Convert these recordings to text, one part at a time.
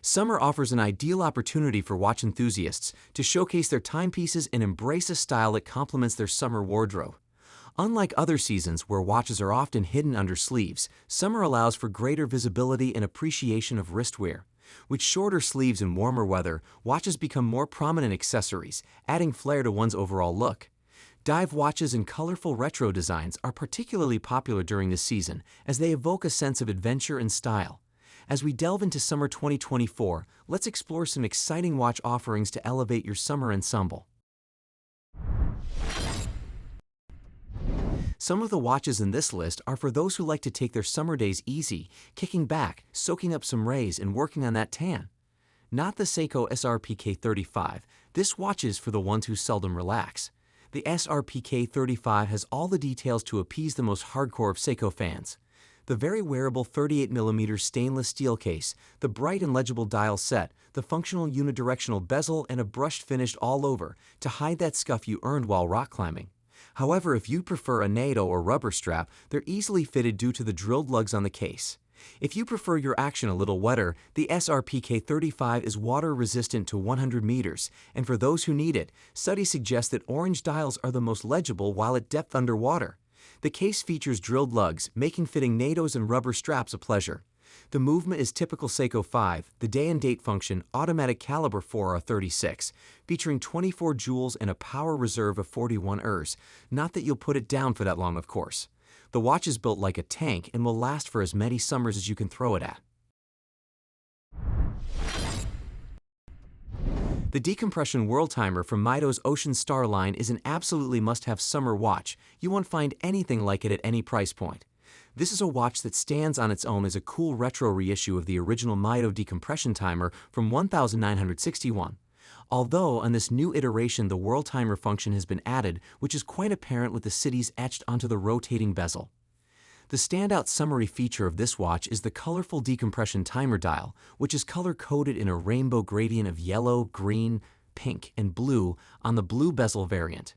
Summer offers an ideal opportunity for watch enthusiasts to showcase their timepieces and embrace a style that complements their summer wardrobe. Unlike other seasons where watches are often hidden under sleeves, summer allows for greater visibility and appreciation of wrist wear. With shorter sleeves in warmer weather, watches become more prominent accessories, adding flair to one's overall look. Dive watches and colorful retro designs are particularly popular during this season as they evoke a sense of adventure and style. As we delve into summer 2024, let's explore some exciting watch offerings to elevate your summer ensemble. Some of the watches in this list are for those who like to take their summer days easy, kicking back, soaking up some rays, and working on that tan. Not the Seiko SRPK35, this watch is for the ones who seldom relax. The SRPK35 has all the details to appease the most hardcore of Seiko fans. The very wearable 38mm stainless steel case, the bright and legible dial set, the functional unidirectional bezel, and a brushed finish all over to hide that scuff you earned while rock climbing. However, if you prefer a NATO or rubber strap, they're easily fitted due to the drilled lugs on the case. If you prefer your action a little wetter, the SRPK35 is water-resistant to 100 meters, and for those who need it, studies suggest that orange dials are the most legible while at depth underwater. The case features drilled lugs, making fitting NATOs and rubber straps a pleasure. The movement is typical Seiko 5, the day and date function, automatic caliber 4R36, featuring 24 jewels and a power reserve of 41 Rs. Not that you'll put it down for that long, of course. The watch is built like a tank and will last for as many summers as you can throw it at. The Decompression Worldtimer from Mido's Ocean Star line is an absolutely must-have summer watch. You won't find anything like it at any price point. This is a watch that stands on its own as a cool retro reissue of the original Mido Decompression timer from 1961. Although on this new iteration the Worldtimer function has been added, which is quite apparent with the cities etched onto the rotating bezel. The standout summary feature of this watch is the colorful decompression timer dial, which is color-coded in a rainbow gradient of yellow, green, pink, and blue on the blue bezel variant.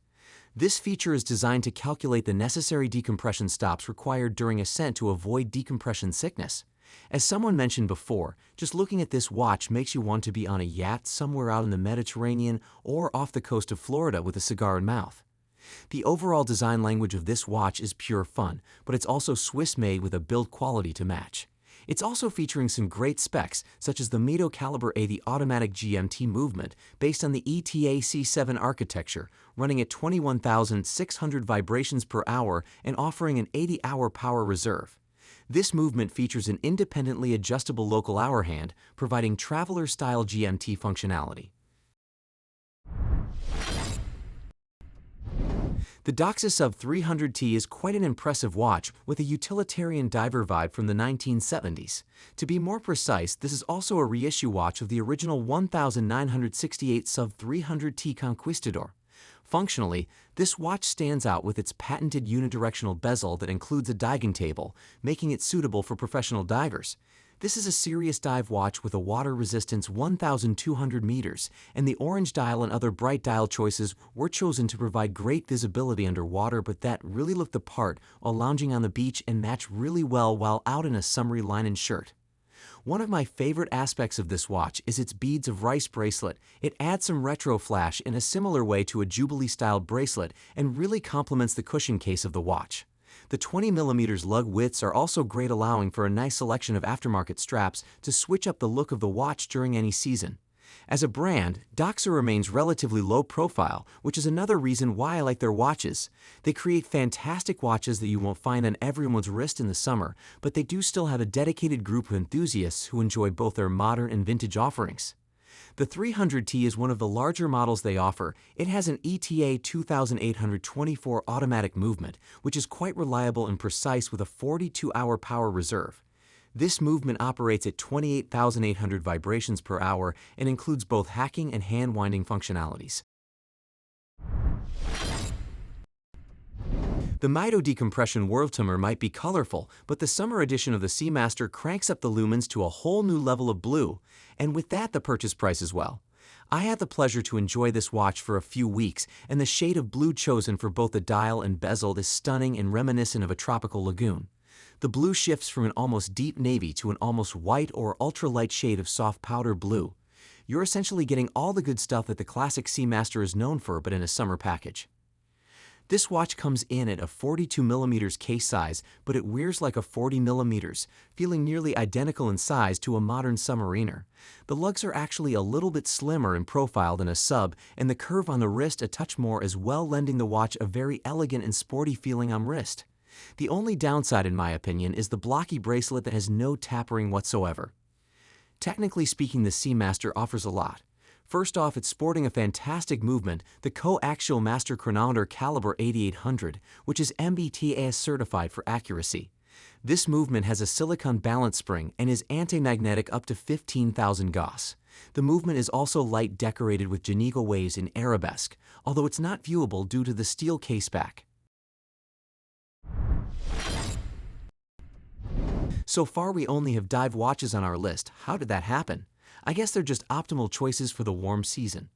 This feature is designed to calculate the necessary decompression stops required during ascent to avoid decompression sickness. As someone mentioned before, just looking at this watch makes you want to be on a yacht somewhere out in the Mediterranean or off the coast of Florida with a cigar in mouth. The overall design language of this watch is pure fun, but it's also Swiss-made with a build quality to match. It's also featuring some great specs, such as the Mido Caliber A, the automatic GMT movement, based on the ETA C7 architecture, running at 21,600 vibrations per hour and offering an 80-hour power reserve. This movement features an independently adjustable local hour hand, providing traveler-style GMT functionality. The Doxa Sub 300T is quite an impressive watch with a utilitarian diver vibe from the 1970s. To be more precise, this is also a reissue watch of the original 1968 Sub 300T Conquistador. Functionally, this watch stands out with its patented unidirectional bezel that includes a diving table, making it suitable for professional divers. This is a serious dive watch with a water resistance 1,200 meters, and the orange dial and other bright dial choices were chosen to provide great visibility underwater, but that really look the part while lounging on the beach and match really well while out in a summery linen shirt. One of my favorite aspects of this watch is its beads of rice bracelet. It adds some retro flash in a similar way to a Jubilee-styled bracelet and really complements the cushion case of the watch. The 20mm lug widths are also great, allowing for a nice selection of aftermarket straps to switch up the look of the watch during any season. As a brand, Doxa remains relatively low profile, which is another reason why I like their watches. They create fantastic watches that you won't find on everyone's wrist in the summer, but they do still have a dedicated group of enthusiasts who enjoy both their modern and vintage offerings. The 300T is one of the larger models they offer. It has an ETA 2824 automatic movement, which is quite reliable and precise with a 42-hour power reserve. This movement operates at 28,800 vibrations per hour and includes both hacking and hand-winding functionalities. The Mido Decompression Worldtimer might be colorful, but the summer edition of the Seamaster cranks up the lumens to a whole new level of blue, and with that the purchase price as well. I had the pleasure to enjoy this watch for a few weeks, and the shade of blue chosen for both the dial and bezel is stunning and reminiscent of a tropical lagoon. The blue shifts from an almost deep navy to an almost white or ultra-light shade of soft powder blue. You're essentially getting all the good stuff that the classic Seamaster is known for, but in a summer package. This watch comes in at a 42mm case size, but it wears like a 40mm, feeling nearly identical in size to a modern submariner. The lugs are actually a little bit slimmer in profile than a sub, and the curve on the wrist a touch more as well, lending the watch a very elegant and sporty feeling on wrist. The only downside, in my opinion, is the blocky bracelet that has no tapering whatsoever. Technically speaking, the Seamaster offers a lot. First off, it's sporting a fantastic movement, the coaxial master chronometer caliber 8800, which is MBTA certified for accuracy. This movement has a silicone balance spring and is anti-magnetic up to 15,000 Gauss. The movement is also light decorated with Janigo waves in arabesque, although it's not viewable due to the steel caseback. So far we only have dive watches on our list. How did that happen? I guess they're just optimal choices for the warm season.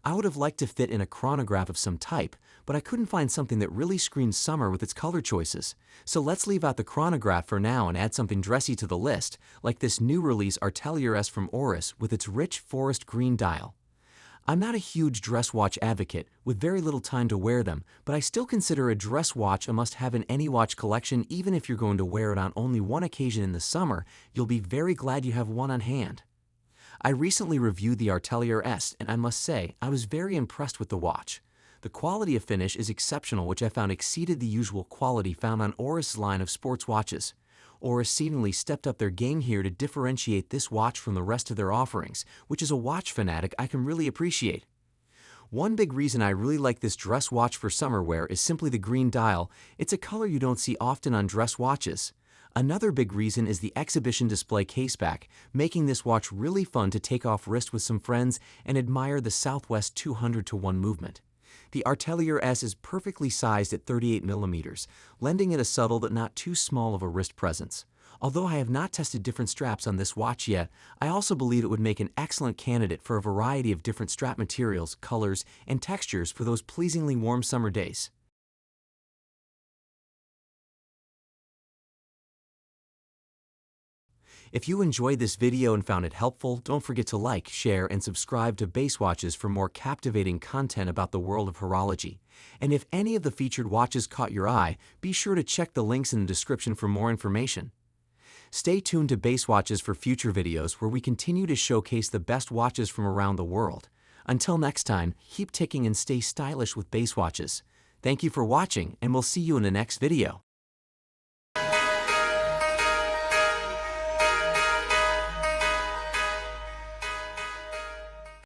I would have liked to fit in a chronograph of some type, but I couldn't find something that really screams summer with its color choices. So let's leave out the chronograph for now and add something dressy to the list, like this new release Artelier S from Oris with its rich forest green dial. I'm not a huge dress watch advocate, with very little time to wear them, but I still consider a dress watch a must-have in any watch collection. Even if you're going to wear it on only one occasion in the summer, you'll be very glad you have one on hand. I recently reviewed the Artelier S, and I must say, I was very impressed with the watch. The quality of finish is exceptional, which I found exceeded the usual quality found on Oris' line of sports watches. Oris seemingly stepped up their game here to differentiate this watch from the rest of their offerings, which as a watch fanatic I can really appreciate. One big reason I really like this dress watch for summer wear is simply the green dial. It's a color you don't see often on dress watches. Another big reason is the exhibition display caseback, making this watch really fun to take off wrist with some friends and admire the Southwest 200-to-1 movement. The Artelier S is perfectly sized at 38mm, lending it a subtle but not too small of a wrist presence. Although I have not tested different straps on this watch yet, I also believe it would make an excellent candidate for a variety of different strap materials, colors, and textures for those pleasingly warm summer days. If you enjoyed this video and found it helpful, don't forget to like, share, and subscribe to Base Watches for more captivating content about the world of horology. And if any of the featured watches caught your eye, be sure to check the links in the description for more information. Stay tuned to Base Watches for future videos where we continue to showcase the best watches from around the world. Until next time, keep ticking and stay stylish with Base Watches. Thank you for watching, and we'll see you in the next video.